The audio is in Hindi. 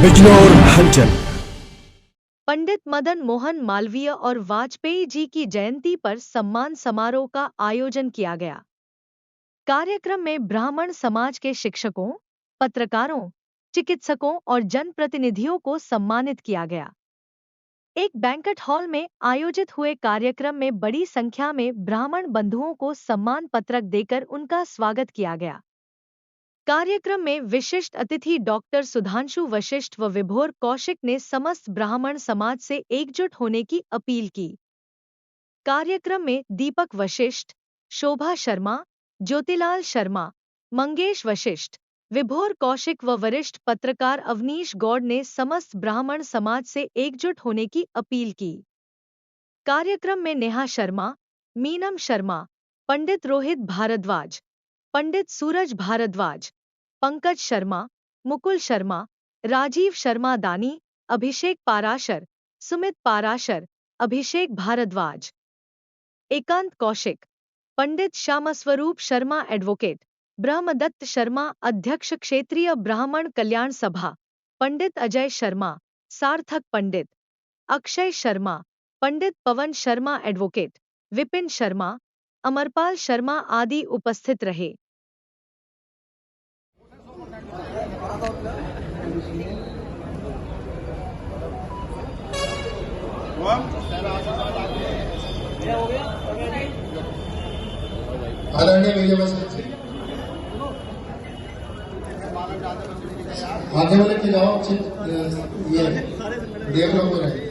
बिजनौर हलचल। पंडित मदन मोहन मालवीय और वाजपेयी जी की जयंती पर सम्मान समारोह का आयोजन किया गया। कार्यक्रम में ब्राह्मण समाज के शिक्षकों, पत्रकारों, चिकित्सकों और जनप्रतिनिधियों को सम्मानित किया गया। एक बैंक्वेट हॉल में आयोजित हुए कार्यक्रम में बड़ी संख्या में ब्राह्मण बंधुओं को सम्मान पत्रक देकर उनका स्वागत किया गया। कार्यक्रम में विशिष्ट अतिथि डॉक्टर सुधांशु वशिष्ठ व विभोर कौशिक ने समस्त ब्राह्मण समाज से एकजुट होने की अपील की। कार्यक्रम में दीपक वशिष्ठ, शोभा शर्मा, ज्योतिलाल शर्मा, मंगेश वशिष्ठ, विभोर कौशिक व वरिष्ठ पत्रकार अवनीश गौड़ ने समस्त ब्राह्मण समाज से एकजुट होने की अपील की। कार्यक्रम में नेहा शर्मा, मीनम शर्मा, पंडित रोहित भारद्वाज, पंडित सूरज भारद्वाज, पंकज शर्मा, मुकुल शर्मा, राजीव शर्मा दानी, अभिषेक पाराशर, सुमित पाराशर, अभिषेक भारद्वाज, एकांत कौशिक, पंडित श्यामस्वरूप शर्मा एडवोकेट, ब्रह्मदत्त शर्मा अध्यक्ष क्षेत्रीय ब्राह्मण कल्याण सभा, पंडित अजय शर्मा, सार्थक पंडित, अक्षय शर्मा, पंडित पवन शर्मा एडवोकेट, विपिन शर्मा, अमरपाल शर्मा आदि उपस्थित रहे। आदरणीय विजय आगे वाले के जाओ ये डेवलप हो रहा है।